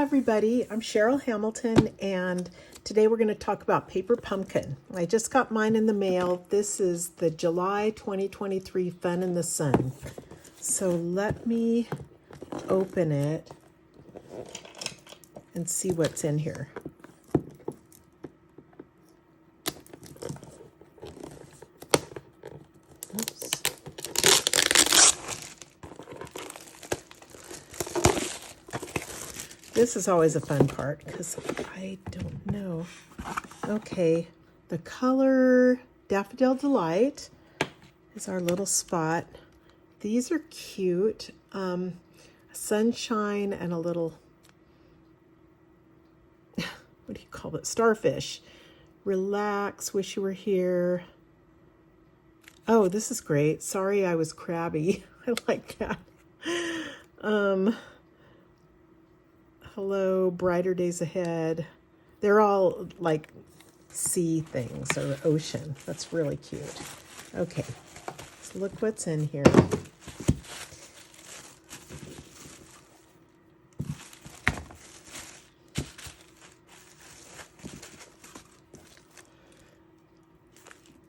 everybody, I'm Cheryl Hamilton, and today we're going to talk about paper pumpkin. I just got mine in the mail. This is the July 2023 Fun in the Sun. So let me open it and see what's in here. Oops. This is always a fun part because I don't know. Okay, the color Daffodil Delight is our little spot. These are cute. Sunshine and a little, what do you call it? Starfish. Relax, wish you were here. Oh, this is great. Sorry I was crabby. I like that. Hello, brighter days ahead. They're all like sea things or ocean. That's really cute. Okay, so look what's in here.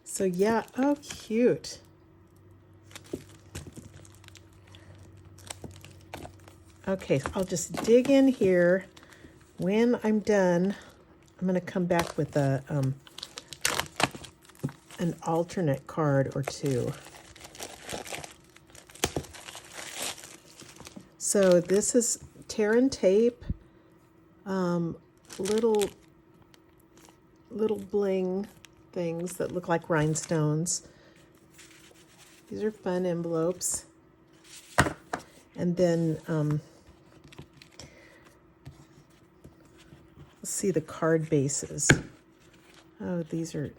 So yeah, oh cute. Okay, I'll just dig in here. When I'm done, I'm going to come back with a an alternate card or two. So this is tear and tape, little bling things that look like rhinestones. These are fun envelopes. And then let's see the card bases. Oh, these are,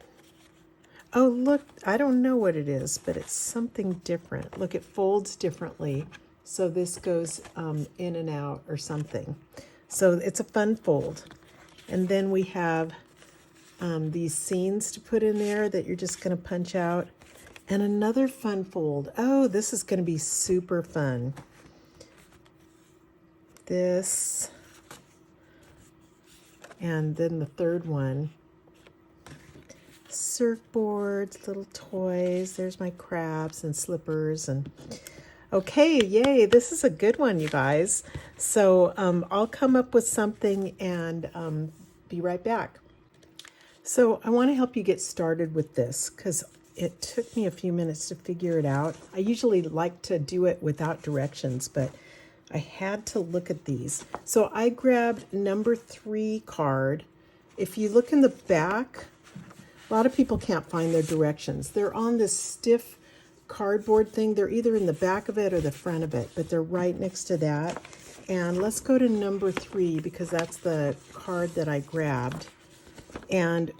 oh, look, I don't know what it is, but it's something different. Look, it folds differently. So this goes in and out or something. So it's a fun fold. And then we have these scenes to put in there that you're just going to punch out. And another fun fold. Oh, this is going to be super fun. This. And then the third one. Surfboards, little toys. There's my crabs and slippers. And okay, yay. This is a good one, you guys. So I'll come up with something and be right back. So I want to help you get started with this because it took me a few minutes to figure it out. I usually like to do it without directions, but I had to look at these. So I grabbed number 3 card. If you look in the back, a lot of people can't find their directions. They're on this stiff cardboard thing. They're either in the back of it or the front of it, but they're right next to that. And let's go to number 3 because that's the card that I grabbed. And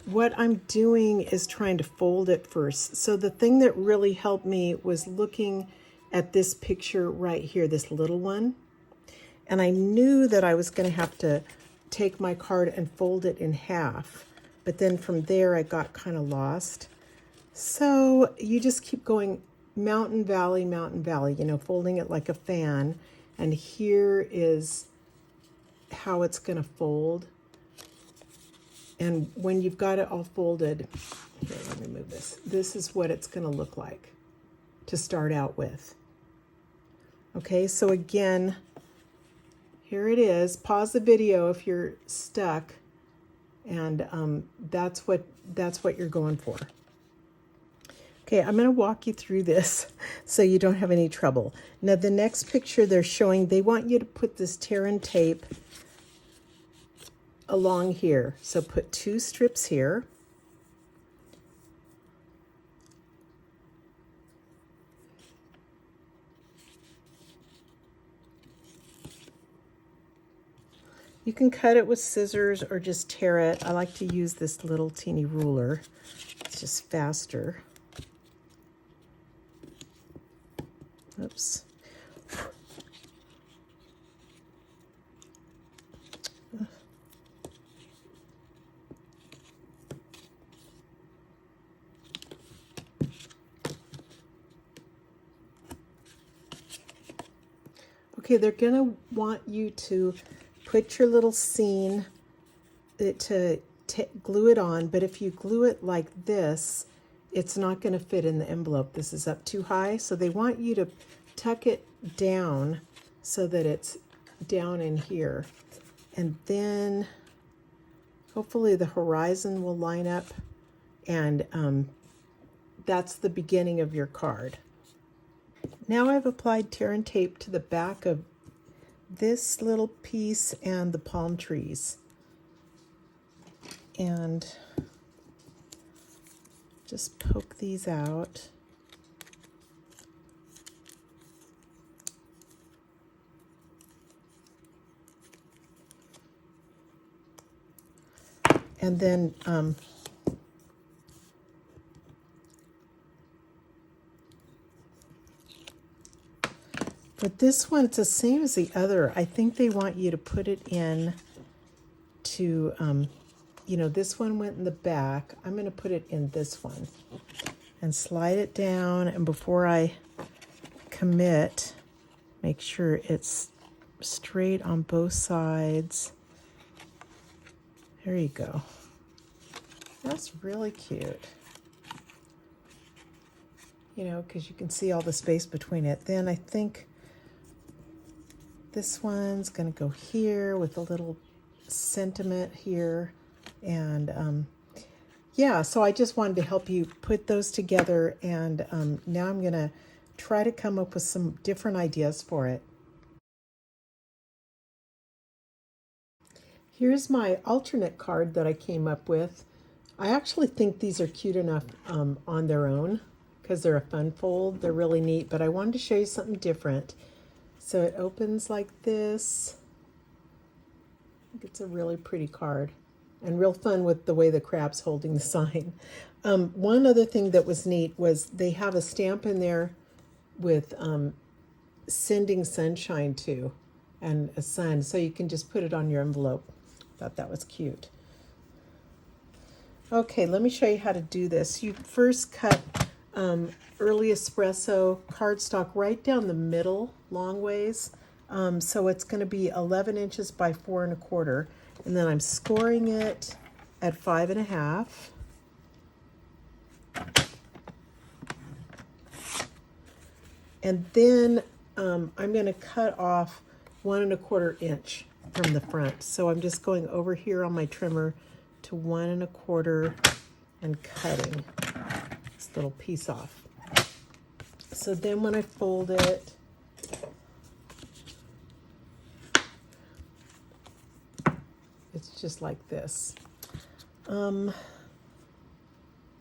what I'm doing is trying to fold it first. So the thing that really helped me was looking at this picture right here, this little one. And I knew that I was going to have to take my card and fold it in half. But then from there, I got kind of lost. So you just keep going mountain, valley, you know, folding it like a fan. And here is how it's going to fold. And when you've got it all folded, here, let me move this. This is what it's going to look like to start out with. Okay, so again, here it is. Pause the video if you're stuck, and that's what you're going for. Okay, I'm going to walk you through this so you don't have any trouble. Now, the next picture they're showing, they want you to put this tear and tape along here. So put 2 strips here. You can cut it with scissors or just tear it. I like to use this little teeny ruler. It's just faster. Oops. Okay, they're gonna want you to put your little scene to glue it on, but if you glue it like this, it's not going to fit in the envelope. This is up too high, so they want you to tuck it down so that it's down in here. And then hopefully the horizon will line up, and that's the beginning of your card. Now I've applied tear and tape to the back of this little piece and the palm trees. And just poke these out. And then but this one, it's the same as the other. I think they want you to put it in to, you know, this one went in the back. I'm going to put it in this one and slide it down. And before I commit, make sure it's straight on both sides. There you go. That's really cute. You know, because you can see all the space between it. Then I think this one's going to go here with a little sentiment here. And yeah, so I just wanted to help you put those together. And now I'm going to try to come up with some different ideas for it. Here's my alternate card that I came up with. I actually think these are cute enough on their own because they're a fun fold. They're really neat, but I wanted to show you something different. So it opens like this. I think it's a really pretty card and real fun with the way the crab's holding the sign. One other thing that was neat was they have a stamp in there with sending sunshine to and a sun, so you can just put it on your envelope. Thought that was cute. Okay, let me show you how to do this. You first cut early espresso cardstock right down the middle, long ways. So it's going to be 11 inches by 4 1/4. And then I'm scoring it at 5 1/2. And then I'm going to cut off 1 1/4 inch from the front. So I'm just going over here on my trimmer to 1 1/4 and cutting this little piece off. So then when I fold it, it's just like this.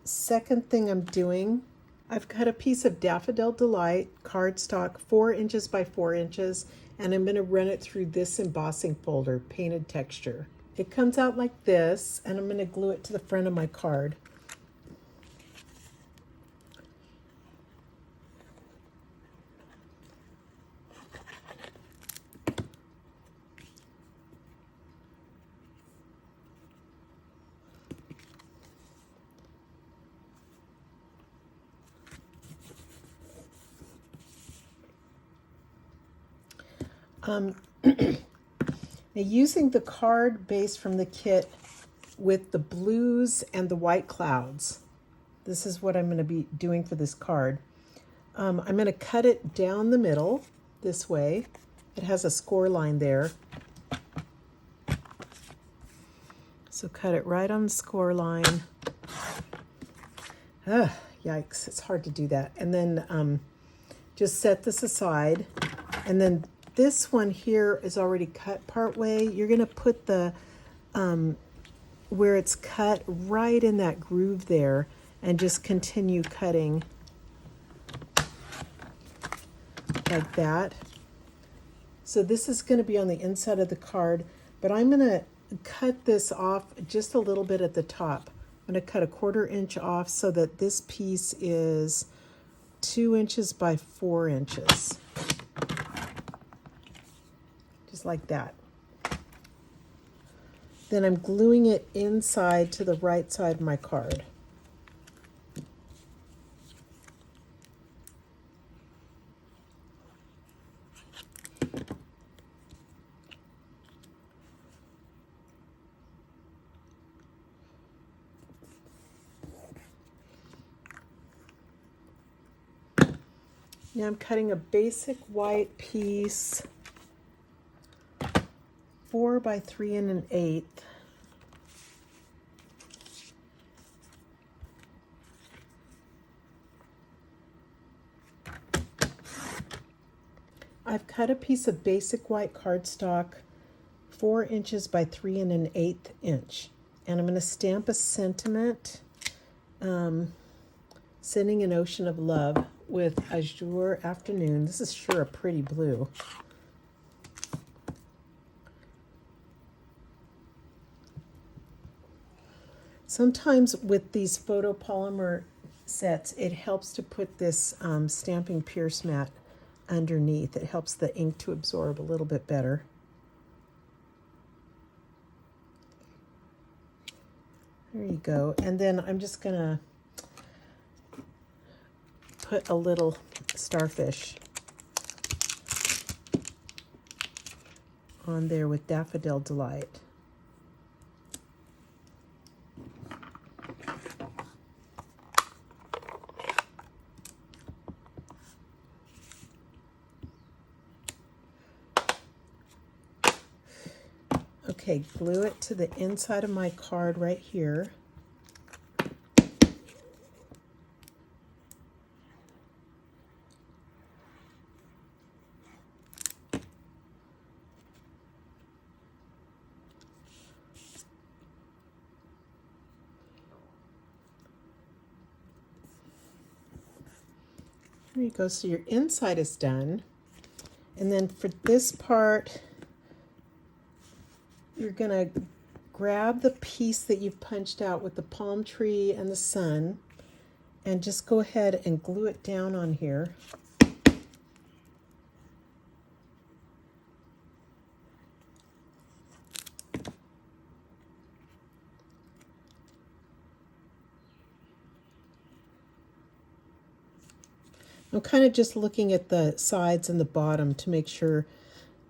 Second thing I'm doing, I've cut a piece of Daffodil Delight cardstock 4 inches by 4 inches, and I'm going to run it through this embossing folder, Painted Texture. It comes out like this, and I'm going to glue it to the front of my card. Now using the card base from the kit with the blues and the white clouds, this is what I'm going to be doing for this card. I'm going to cut it down the middle this way. It has a score line there. So cut it right on the score line. Yikes, it's hard to do that. And then just set this aside. And then this one here is already cut part way. You're going to put the, where it's cut right in that groove there and just continue cutting like that. So this is going to be on the inside of the card, but I'm going to cut this off just a little bit at the top. I'm going to cut 1/4 inch off so that this piece is 2 inches by 4 inches. Just like that. Then I'm gluing it inside to the right side of my card. Now I'm cutting a basic white piece, 4 by 3 1/8. I've cut a piece of basic white cardstock 4 inches by 3 1/8 inch. And I'm going to stamp a sentiment, sending an ocean of love with Azure Afternoon. This is sure a pretty blue. Sometimes with these photopolymer sets, it helps to put this stamping pierce mat underneath. It helps the ink to absorb a little bit better. There you go. And then I'm just going to put a little starfish on there with Daffodil Delight. Okay, glue it to the inside of my card right here. There you go, so your inside is done. And then for this part, you're gonna grab the piece that you've punched out with the palm tree and the sun and just go ahead and glue it down on here. I'm kind of just looking at the sides and the bottom to make sure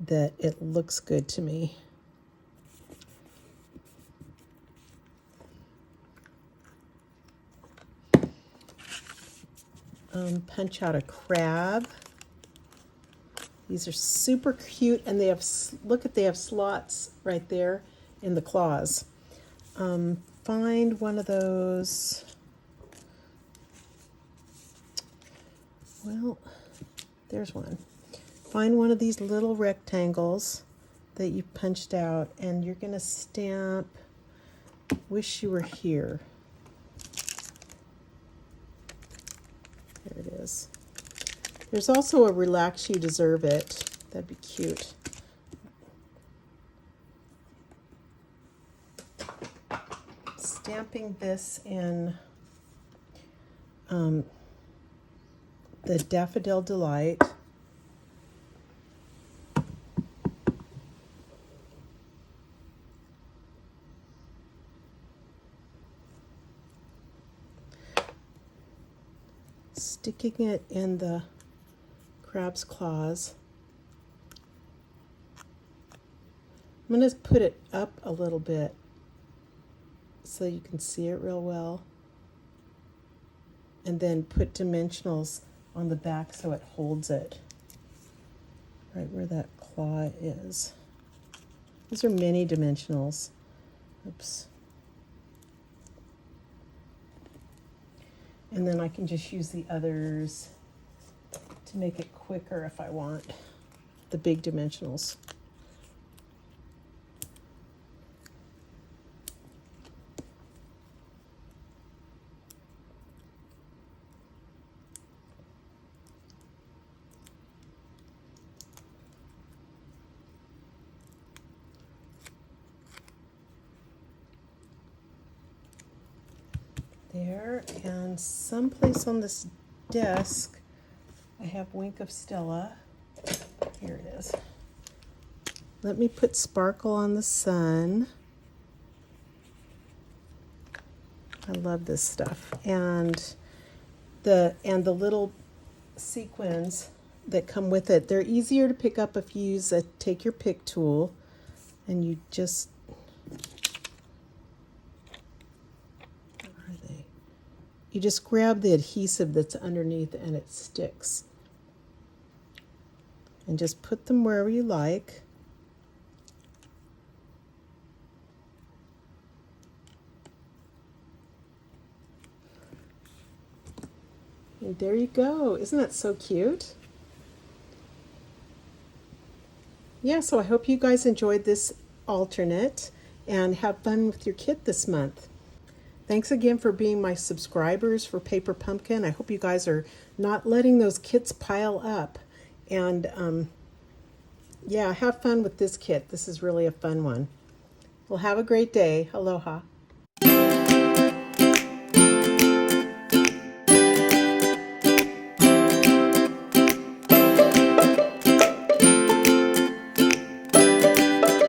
that it looks good to me. Punch out a crab. These are super cute, and they have, look at, they have slots right there in the claws. Find one of those. Well, there's one. Find one of these little rectangles that you punched out, and you're going to stamp "Wish You Were Here." There it is. There's also a "Relax, You Deserve It." That'd be cute. Stamping this in the Daffodil Delight. Sticking it in the crab's claws. I'm going to put it up a little bit so you can see it real well. And then put dimensionals on the back so it holds it right where that claw is. These are mini dimensionals. Oops. And then I can just use the others to make it quicker if I want, the big dimensionals. There, and someplace on this desk I have Wink of Stella. Here it is. Let me put sparkle on the sun. I love this stuff. And the little sequins that come with it, they're easier to pick up if you use a take your pick tool, and you just you just grab the adhesive that's underneath and it sticks. and just put them wherever you like. And there you go. Isn't that so cute? Yeah, so I hope you guys enjoyed this alternate and have fun with your kit this month. Thanks again for being my subscribers for Paper Pumpkin. I hope you guys are not letting those kits pile up. And yeah, have fun with this kit. This is really a fun one. Well, have a great day. Aloha.